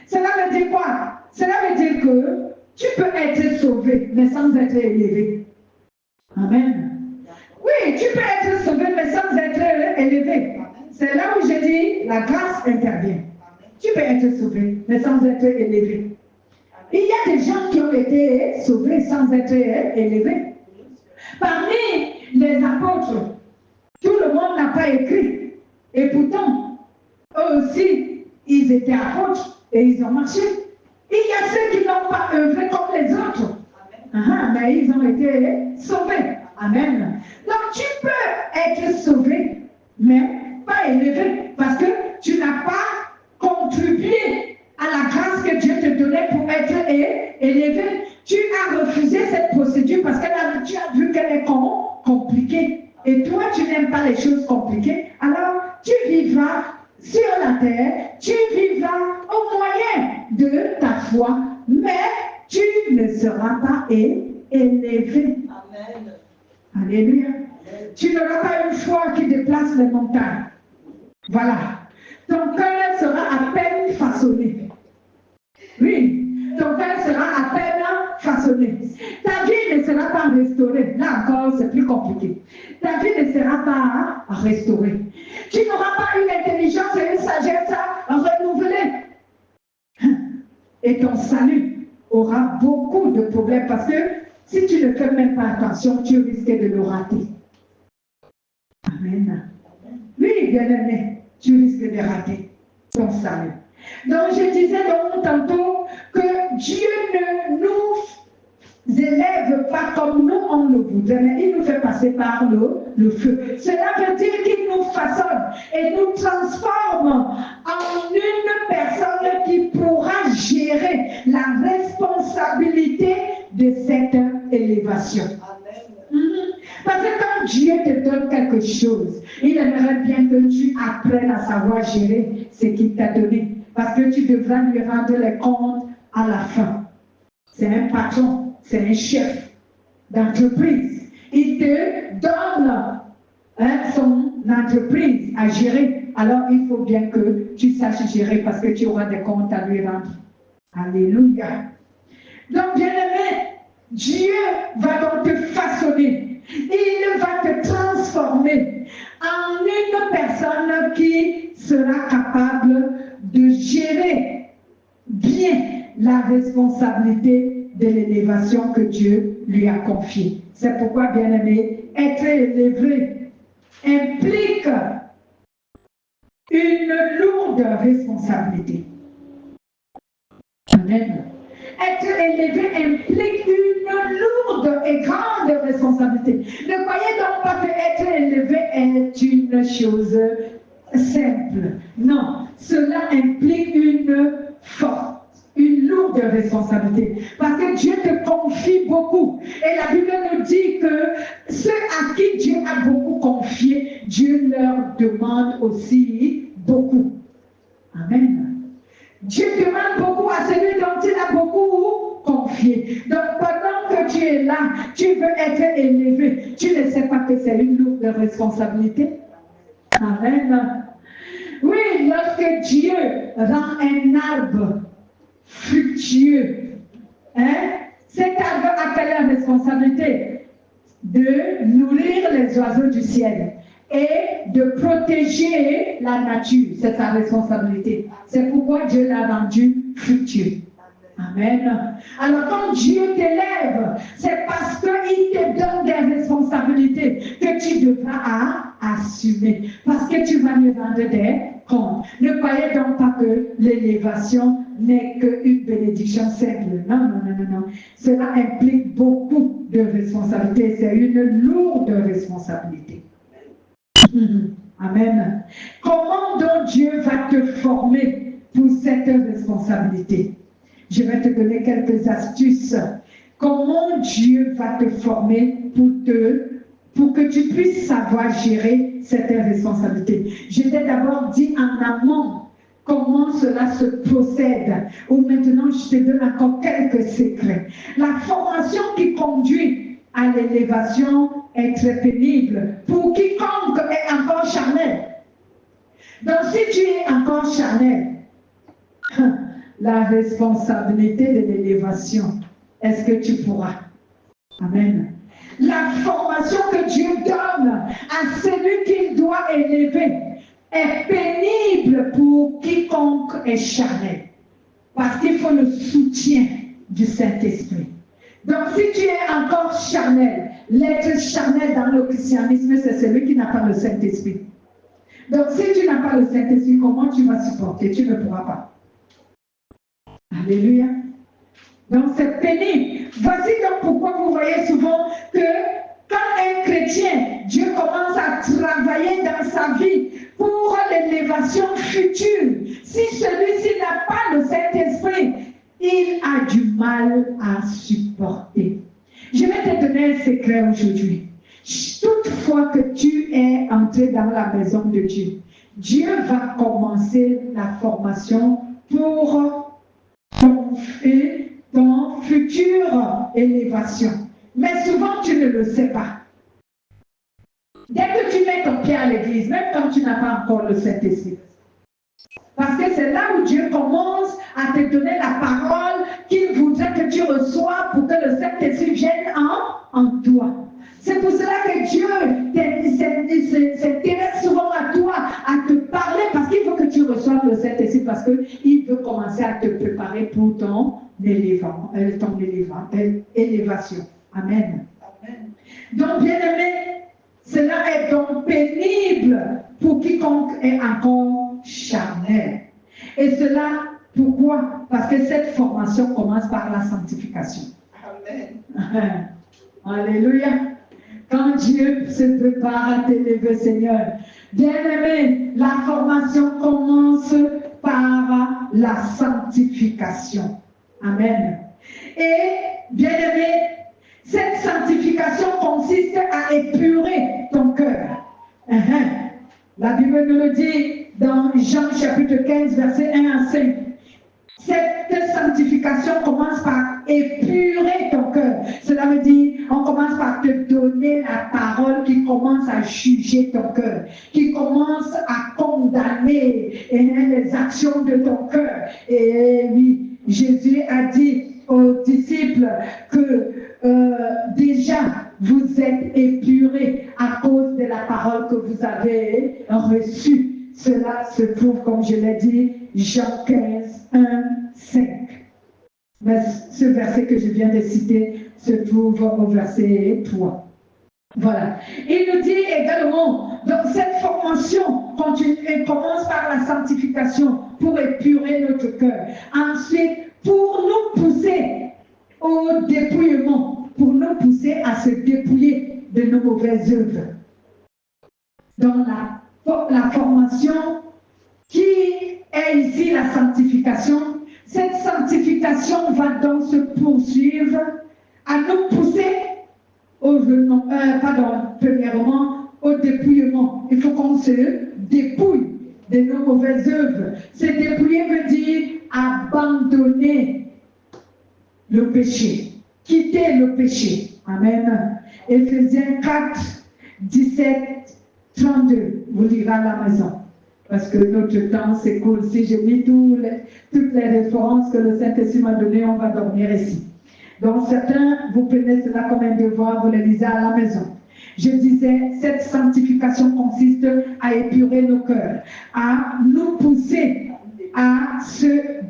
Cela veut dire quoi? Cela veut dire que tu peux être sauvé, mais sans être élevé. Amen. Oui, tu peux être sauvé, mais sans être élevé. C'est là où je dis, la grâce intervient. Tu peux être sauvé, mais sans être élevé. Il y a des gens qui ont été sauvés sans être élevés. Parmi les apôtres, tout le monde n'a pas écrit. Et pourtant, eux aussi, ils étaient apôtres et ils ont marché. Il y a ceux qui n'ont pas œuvré comme les autres. Mais ils ont été sauvés. Amen. Donc tu peux être sauvé, mais pas élevé, parce que tu n'as pas contribué à la grâce que Dieu te donnait pour être élevé. Tu as refusé cette procédure parce que là, tu as vu qu'elle est compliquée. Et toi, tu n'aimes pas les choses compliquées. Alors, tu vivras sur la terre, tu Alléluia. Tu n'auras pas une foi qui déplace les montagnes. Voilà. Ton cœur sera à peine façonné. Oui, ton cœur sera à peine façonné. Ta vie ne sera pas restaurée. Là encore, c'est plus compliqué. Ta vie ne sera pas restaurée. Tu n'auras pas une intelligence et une sagesse renouvelée. Et ton salut aura beaucoup de problèmes parce que si tu ne fais même pas attention, tu risques de le rater. Amen. Oui, bien-aimé, tu risques de rater ton salut. Donc, je disais donc tantôt que Dieu ne nous élève pas comme nous on le voudrait, mais il nous fait passer par le feu. Cela veut dire qu'il nous façonne et nous transforme en une personne qui pourra gérer la responsabilité de cette élévation. Parce que quand Dieu te donne quelque chose, il aimerait bien que tu apprennes à savoir gérer ce qu'il t'a donné. Parce que tu devras lui rendre les comptes à la fin. C'est un patron, c'est un chef d'entreprise. Il te donne son entreprise à gérer. Alors il faut bien que tu saches gérer parce que tu auras des comptes à lui rendre. Alléluia. Donc bien aimé, Dieu va donc te façonner. Il va te transformer en une personne qui sera capable de gérer bien la responsabilité de l'élévation que Dieu lui a confiée. C'est pourquoi, bien aimé, être élevé implique une lourde responsabilité. Amen. Être élevé implique une lourde et grande responsabilité. Ne croyez donc pas que être élevé est une chose simple. Non, cela implique une lourde responsabilité. Parce que Dieu te confie beaucoup. Et la Bible nous dit que ceux à qui Dieu a beaucoup confié, Dieu leur demande aussi beaucoup. Amen. Dieu demande beaucoup à celui dont il a beaucoup confié. Donc pendant que tu es là, tu veux être élevé. Tu ne sais pas que c'est une lourde responsabilité. Amen. Oui, lorsque Dieu rend un arbre fructueux, cet arbre a quelle responsabilité? De nourrir les oiseaux du ciel et de protéger la nature. C'est sa responsabilité. C'est pourquoi Dieu l'a rendu fructueux. Amen. Alors quand Dieu t'élève, c'est parce qu'il te donne des responsabilités que tu devras assumer. Parce que tu vas lui rendre des comptes. Ne croyez donc pas que l'élévation n'est qu'une bénédiction simple. Non, non, non, non, non. Cela implique beaucoup de responsabilités. C'est une lourde responsabilité. Amen. Comment donc Dieu va te former pour cette responsabilité? Je vais te donner quelques astuces. Comment Dieu va te former pour que tu puisses savoir gérer cette responsabilité? Je t'ai d'abord dit en amont comment cela se procède. Ou maintenant, je te donne encore quelques secrets. La formation qui conduit à l'élévation est très pénible pour quiconque est encore charnel. Donc, si tu es encore charnel, la responsabilité de l'élévation, est-ce que tu pourras? Amen. La formation que Dieu donne à celui qu'il doit élever est pénible pour quiconque est charnel. Parce qu'il faut le soutien du Saint-Esprit. Donc si tu es encore charnel, l'être charnel dans le christianisme, c'est celui qui n'a pas le Saint-Esprit. Donc si tu n'as pas le Saint-Esprit, comment tu vas supporter? Tu ne pourras pas. Alléluia. Donc c'est pénible. Voici donc pourquoi vous voyez souvent que quand un chrétien, Dieu commence à travailler dans sa vie pour l'élévation future. Si celui-ci n'a pas le Saint-Esprit, il a du mal à supporter. Je vais te donner un secret aujourd'hui. Toutefois que tu es entré dans la maison de Dieu, Dieu va commencer la formation pour ton future élévation. Mais souvent, tu ne le sais pas. Dès que tu mets ton pied à l'église, même quand tu n'as pas encore le Saint-Esprit. Parce que c'est là où Dieu commence à te donner la parole qu'il voudrait que tu reçoives pour que le Saint-Esprit vienne en toi. C'est pour cela que Dieu s'intéresse souvent à toi, à te parler, parce qu'il veut que tu reçoives le Saint-Esprit, parce qu'il veut commencer à te préparer pour ton élévation. Amen. Amen. Donc, bien-aimé, cela est donc pénible pour quiconque est encore charnel. Et cela, pourquoi? Parce que cette formation commence par la sanctification. Amen. Alléluia. Quand Dieu se prépare à t'élever, Seigneur, bien-aimé, la formation commence par la sanctification. Amen. Et, bien-aimé, cette sanctification consiste à épurer ton cœur. La Bible nous le dit dans Jean chapitre 15, verset 1 à 5. Cette sanctification commence par épurer ton cœur. Cela veut dire, on commence par te donner la parole qui commence à juger ton cœur, qui commence à condamner les actions de ton cœur. Et oui, Jésus a dit aux disciples que déjà vous êtes épurés à cause de la parole que vous avez reçue. Cela se trouve, comme je l'ai dit, Jean 15, 1, 5. Mais ce verset que je viens de citer se trouve au verset 3. Voilà. Il nous dit également, donc cette formation commence par la sanctification pour épurer notre cœur. Ensuite, pour nous pousser au dépouillement, pour nous pousser à se dépouiller de nos mauvaises œuvres. Dans la formation qui est ici la sanctification, cette sanctification va donc se poursuivre à nous pousser premièrement au dépouillement. Il faut qu'on se dépouille de nos mauvaises œuvres. Se dépouiller veut dire abandonner le péché, quitter le péché. Amen. Éphésiens 4, 17, 32, vous lirez à la maison. Parce que notre temps s'écoule. Si je lis toutes les références que le Saint-Esprit m'a données, on va dormir ici. Donc certains, vous prenez cela comme un devoir, vous le lisez à la maison. Je disais, cette sanctification consiste à épurer nos cœurs, à nous pousser à se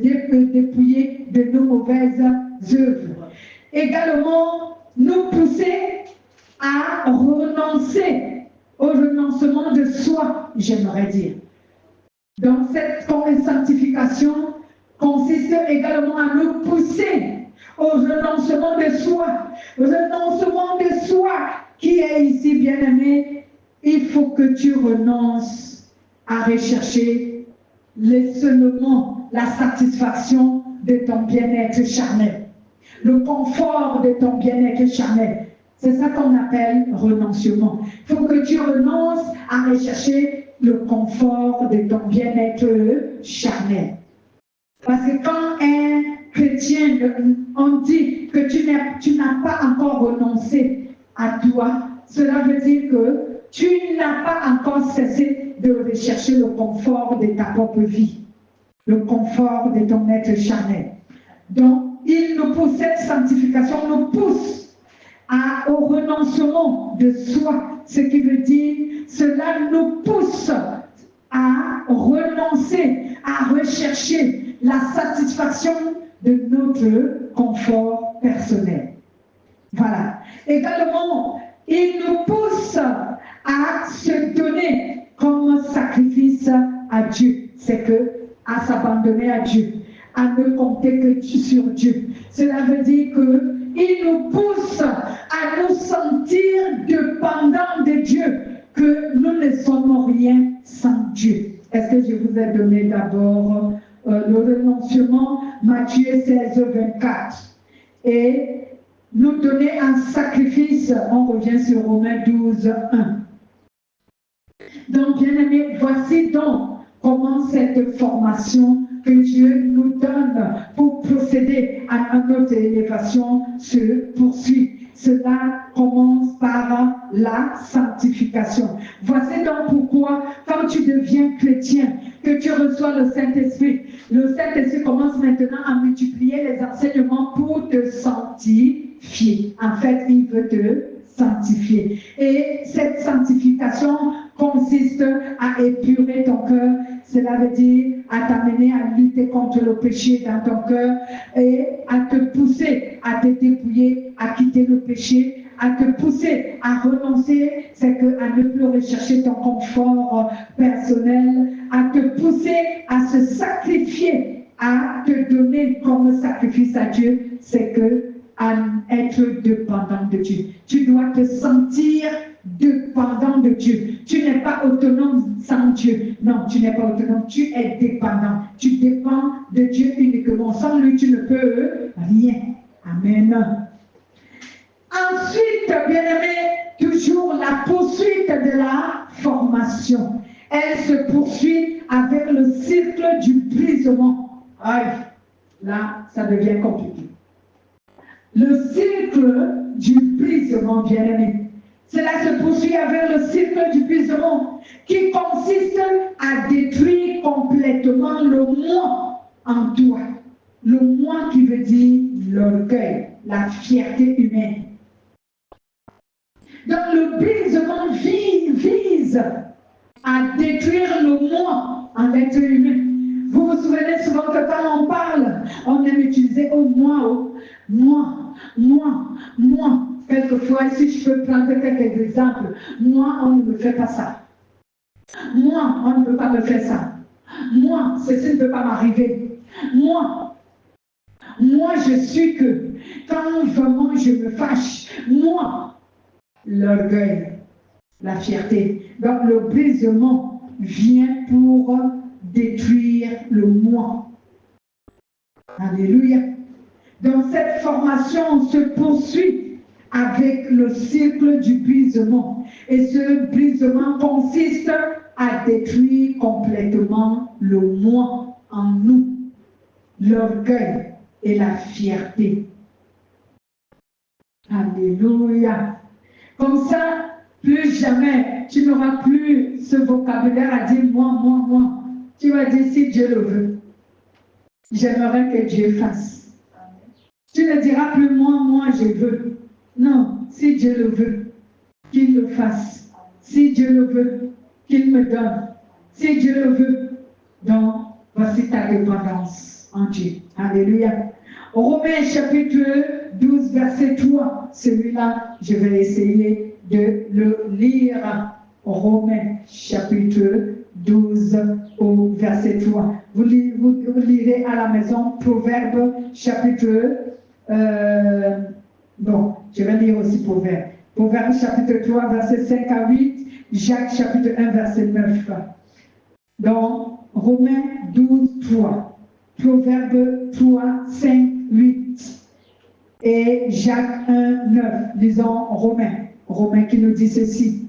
dépouiller de nos mauvaises œuvres. Également, nous pousser à renoncer au renoncement de soi, j'aimerais dire. Donc cette sanctification consiste également à nous pousser au renoncement de soi. Renoncement de soi qui est ici, bien-aimé. Il faut que tu renonces à rechercher seulement la satisfaction de ton bien-être charnel, le confort de ton bien-être charnel. C'est ça qu'on appelle renoncement. Il faut que tu renonces à rechercher le confort de ton bien-être charnel. Parce que quand un chrétien, on dit que tu n'as pas encore renoncé à toi, cela veut dire que tu n'as pas encore cessé de rechercher le confort de ta propre vie, le confort de ton être charnel. Donc, il nous pousse, cette sanctification nous pousse au renoncement de soi, ce qui veut dire, cela nous pousse à renoncer, à rechercher la satisfaction de notre confort personnel. Voilà. Également, il nous pousse à se donner comme sacrifice à Dieu. C'est que à s'abandonner à Dieu, à ne compter que sur Dieu. Cela veut dire que il nous pousse à nous sentir dépendants de Dieu, que nous ne sommes rien sans Dieu. Est-ce que je vous ai donné d'abord le renoncement, Matthieu 16, 24, et nous donner un sacrifice, on revient sur Romains 12, 1. Donc, bien-aimés, voici donc comment cette formation que Dieu nous donne pour procéder à notre élévation se poursuit. cela commence par la sanctification. Voici donc pourquoi, quand tu deviens chrétien, que tu reçois le Saint-Esprit commence maintenant à multiplier les enseignements pour te sanctifier. En fait, il veut te sanctifier. Et cette sanctification consiste à épurer ton cœur. Cela veut dire à t'amener à lutter contre le péché dans ton cœur et à te pousser à te dépouiller, à quitter le péché, à te pousser à renoncer, c'est à ne plus rechercher ton confort personnel, à te pousser à se sacrifier, à te donner comme sacrifice à Dieu, c'est à être dépendant de Dieu. Tu dois te sentir dépendant de Dieu. Tu n'es pas autonome sans Dieu. Non, tu n'es pas autonome, tu es dépendant. Tu dépends de Dieu uniquement. Sans lui, tu ne peux rien. Amen. Ensuite, bien-aimé, toujours la poursuite de la formation. Elle se poursuit avec le cycle du brisement. Aïe, là, ça devient compliqué. Le cycle du brisement, bien-aimé. Cela se poursuit avec le cycle du brisement qui consiste à détruire complètement le moi en toi. Le moi qui veut dire l'orgueil, la fierté humaine. Donc le brisement vise à détruire le moi en être humain. Vous vous souvenez souvent que quand on parle, on aime utiliser moi. Quelquefois, si je peux prendre quelques exemples, moi, on ne me fait pas ça. Moi, on ne peut pas me faire ça. Moi, ceci ne peut pas m'arriver. Moi, je suis que. Quand vraiment je me fâche, moi, l'orgueil, la fierté. Donc le brisement vient pour détruire le moi. Alléluia. Donc cette formation se poursuit avec le cycle du brisement. Et ce brisement consiste à détruire complètement le moi en nous, l'orgueil et la fierté. Alléluia. Comme ça, plus jamais, tu n'auras plus ce vocabulaire à dire moi. Tu vas dire si Dieu le veut. J'aimerais que Dieu fasse. Tu ne diras plus moi je veux. Non, si Dieu le veut, qu'il le fasse. Si Dieu le veut, qu'il me donne. Si Dieu le veut, donc voici ta dépendance en Dieu. Alléluia. Romains chapitre 12, verset 3. Celui-là, je vais essayer de le lire. Romains chapitre 12 au verset 3. Vous lirez à la maison Proverbe chapitre... je vais lire aussi Proverbe. Proverbe chapitre 3, verset 5 à 8. Jacques chapitre 1, verset 9. Donc, Romains 12, 3. Proverbe 3, 5, 8. Et Jacques 1, 9. Lisons Romains qui nous dit ceci.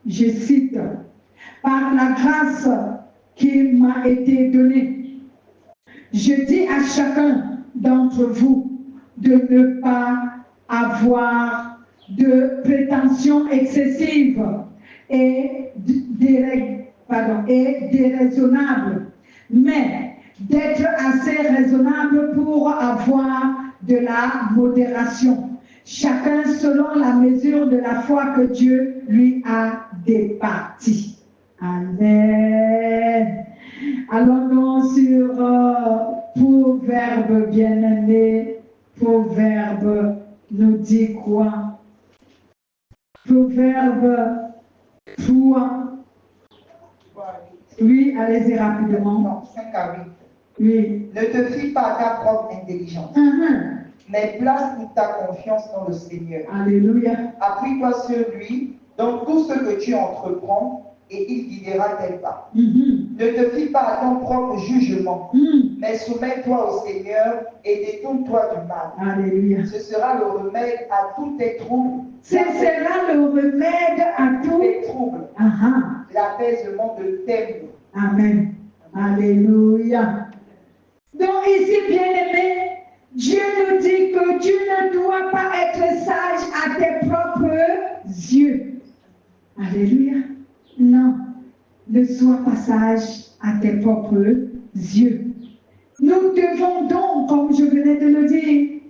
Je cite. Par la grâce qui m'a été donnée, je dis à chacun d'entre vous de ne pas avoir de prétentions excessives et déraisonnables, mais d'être assez raisonnable pour avoir de la modération, chacun selon la mesure de la foi que Dieu lui a départie. Amen. Allons-nous sur Proverbe, bien-aimé. Proverbe nous dit quoi? Proverbe 3. Oui, allez-y rapidement. Non, 5 à 8. Oui. Ne te fie pas à ta propre intelligence, mais place toute ta confiance dans le Seigneur. Alléluia. Appuie-toi sur lui dans tout ce que tu entreprends et il guidera tes pas. Ne te fie pas à ton propre jugement, mais soumets-toi au Seigneur et détourne-toi du mal. Alléluia. Ce sera le remède à tous tes troubles. Ce sera le remède à tous tes troubles. L'apaisement de tes maux. Amen. Alléluia. Donc ici, bien-aimé, Dieu nous dit que tu ne dois pas être sage à tes propres yeux. Alléluia. Non, ne sois pas sage à tes propres yeux. Nous devons donc, comme je venais de le dire,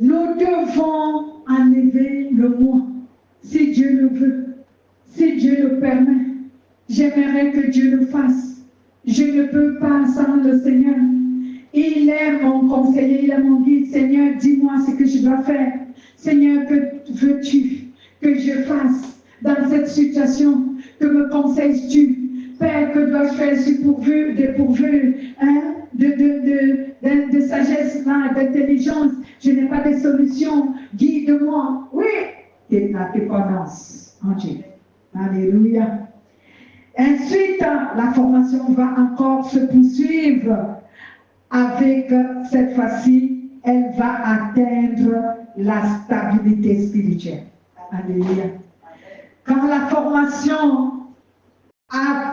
nous devons enlever le moi. Si Dieu le veut, si Dieu le permet, j'aimerais que Dieu le fasse. Je ne peux pas sans le Seigneur. Il est mon conseiller, il est mon guide. Seigneur, dis-moi ce que je dois faire. Seigneur, que veux-tu que je fasse dans cette situation? Que me conseilles-tu? Père, que dois-je faire? Je suis dépourvu hein, de sagesse, d'intelligence. Je n'ai pas de solution. Guide-moi. Oui, et la dépendance en Dieu. Alléluia. Ensuite, la formation va encore se poursuivre avec, cette fois-ci, elle va atteindre la stabilité spirituelle. Alléluia. Quand la formation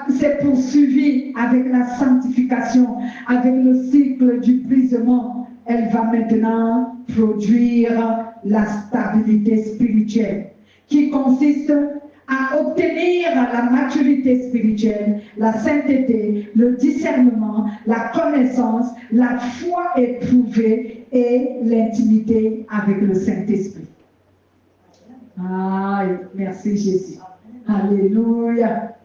s'est poursuivie avec la sanctification, avec le cycle du brisement, elle va maintenant produire la stabilité spirituelle qui consiste à obtenir la maturité spirituelle, la sainteté, le discernement, la connaissance, la foi éprouvée et l'intimité avec le Saint-Esprit. Ah, merci Jésus. Alléluia.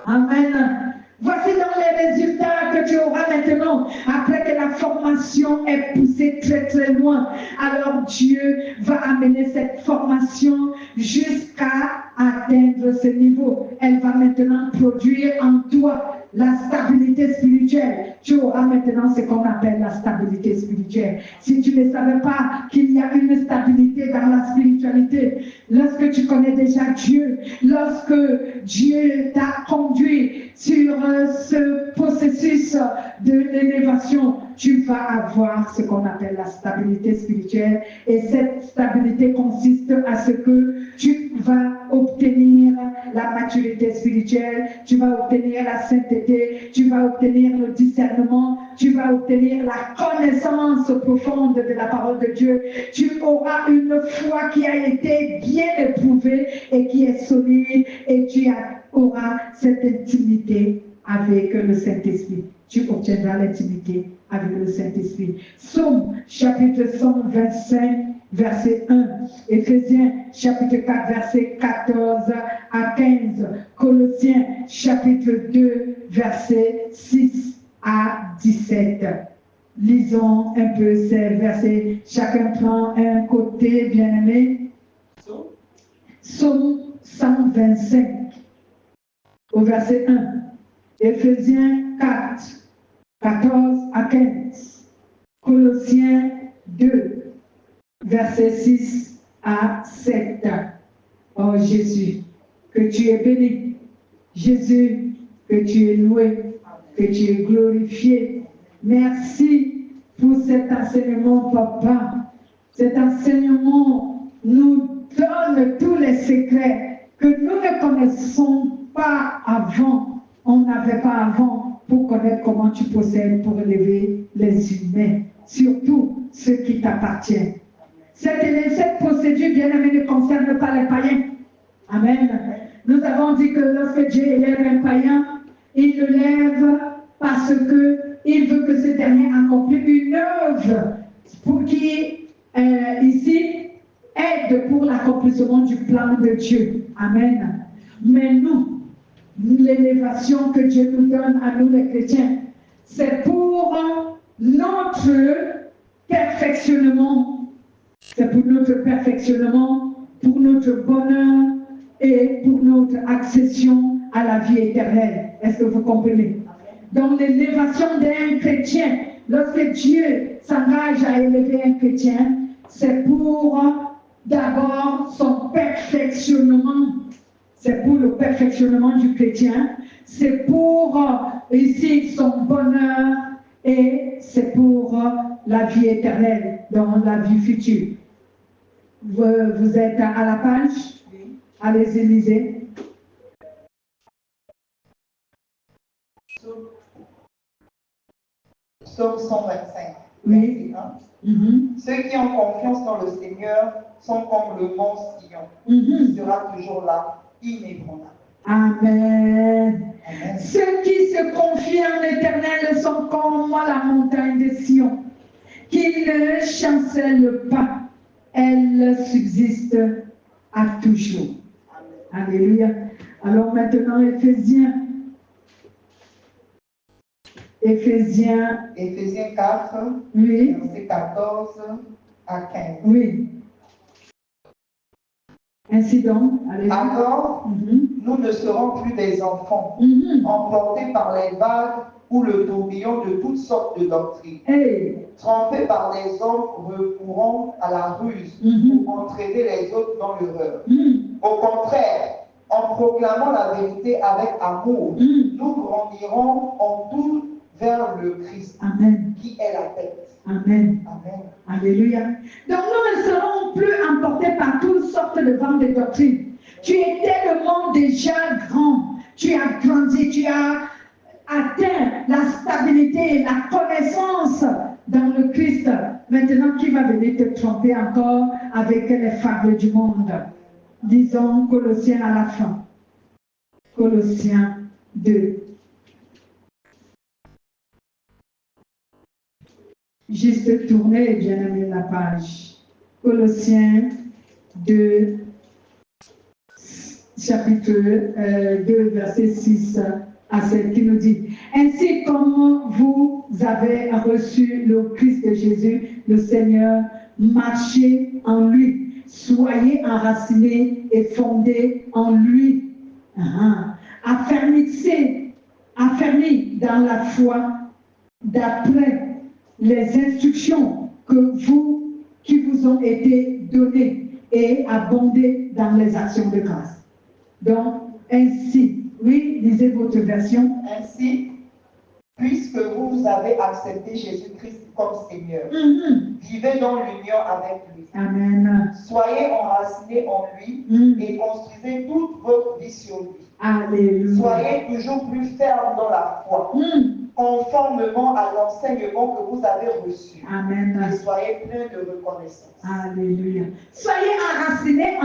Amen. Voici donc les résultats que tu auras maintenant, après que la formation est poussée très très loin. Alors Dieu va amener cette formation jusqu'à atteindre ce niveau. Elle va maintenant produire en toi la stabilité spirituelle. Tu auras maintenant ce qu'on appelle la stabilité spirituelle. Si tu ne savais pas qu'il y a une stabilité dans la spiritualité, lorsque tu connais déjà Dieu, lorsque Dieu t'a conduit sur ce processus de l'élévation, tu vas avoir ce qu'on appelle la stabilité spirituelle. Et cette stabilité consiste à ce que tu vas obtenir la maturité spirituelle, tu vas obtenir la sainteté, tu vas obtenir le discernement, tu vas obtenir la connaissance profonde de la parole de Dieu. Tu auras une foi qui a été bien éprouvée et qui est solide, et tu auras cette intimité avec le Saint-Esprit. Tu obtiendras l'intimité avec le Saint-Esprit. Psaume chapitre 125, verset 1. Éphésiens chapitre 4, verset 14 à 15. Colossiens chapitre 2, verset 6 à 17. Lisons un peu ces versets. Chacun prend un côté, bien-aimé. Psaume 125, au verset 1. Éphésiens 4, 14 à 15. Colossiens 2, verset 6 à 7. Oh Jésus, que tu es béni. Jésus, que tu es loué, que tu es glorifié. Merci pour cet enseignement, Papa. Cet enseignement nous donne tous les secrets que nous ne connaissons pas avant. On n'avait pas avant pour connaître comment tu procèdes pour élever les humains, surtout ceux qui t'appartiennent. Cette procédure, bien aimée, ne concerne pas les païens. Amen. Nous avons dit que lorsque Dieu élève un païen, il le lève parce qu'il veut que ce dernier accomplisse une œuvre pour qui, ici, aide pour l'accomplissement du plan de Dieu. Amen. Mais nous, l'élévation que Dieu nous donne à nous les chrétiens, c'est pour notre perfectionnement. C'est pour notre perfectionnement, pour notre bonheur et pour notre accession à la vie éternelle. Est-ce que vous comprenez? Donc l'élévation d'un chrétien, lorsque Dieu s'engage à élever un chrétien, c'est pour d'abord son perfectionnement. C'est pour le perfectionnement du chrétien. C'est pour ici son bonheur et c'est pour la vie éternelle, dans la vie future. Vous êtes à la page? Allez-y, lisez. Psaume 125. Oui. Ceux qui ont confiance dans le Seigneur sont comme le mont Sion. Il sera toujours là, inébranlable. Amen. Amen. Ceux qui se confient en l'Éternel sont comme la montagne de Sion, qui ne chancelle pas, elle subsiste à toujours. Alléluia. Alors maintenant, Éphésiens 4, oui. verset 14 à 15. Oui. Ainsi donc, allez-y. Alors, nous ne serons plus des enfants, emportés par les vagues ou le tourbillon de toutes sortes de doctrines, trompés par des hommes recourant à la ruse pour entraîner les autres dans l'erreur. Au contraire, en proclamant la vérité avec amour, nous grandirons en tout vers le Christ, Amen. Qui est la tête. Amen. Amen. Alléluia. Donc nous ne serons plus emportés par toutes sortes de vents de doctrine. Tu étais le monde déjà grand. Tu as grandi, tu as atteint la stabilité et la connaissance dans le Christ. Maintenant, qui va venir te tromper encore avec les fables du monde? Disons Colossiens à la fin. Colossiens 2. Juste tourner et bien aimer la page. Colossiens 2, chapitre 2, verset 6 à 7, qui nous dit: ainsi comme vous avez reçu le Christ de Jésus, le Seigneur, marchez en lui, soyez enracinés et fondés en lui, affermis dans la foi, d'après les instructions qui vous ont été données, et abondez dans les actions de grâce. Donc, ainsi, oui, lisez votre version. Ainsi, puisque vous avez accepté Jésus-Christ comme Seigneur, vivez dans l'union avec lui. Amen. Soyez enracinés en lui et construisez toute votre vie sur lui. Alléluia. Soyez toujours plus fermes dans la foi, conformément à l'enseignement que vous avez reçu. Amen. Et soyez pleins de reconnaissance. Alléluia. Soyez enracinés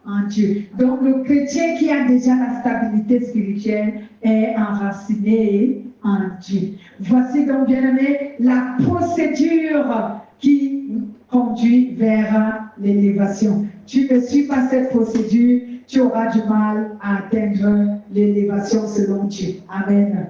en Dieu. Donc le chrétien qui a déjà la stabilité spirituelle est enraciné en Dieu. Voici donc, bien aimé, la procédure qui conduit vers l'élévation. Tu ne suis pas cette procédure, tu auras du mal à atteindre l'élévation selon Dieu. Amen.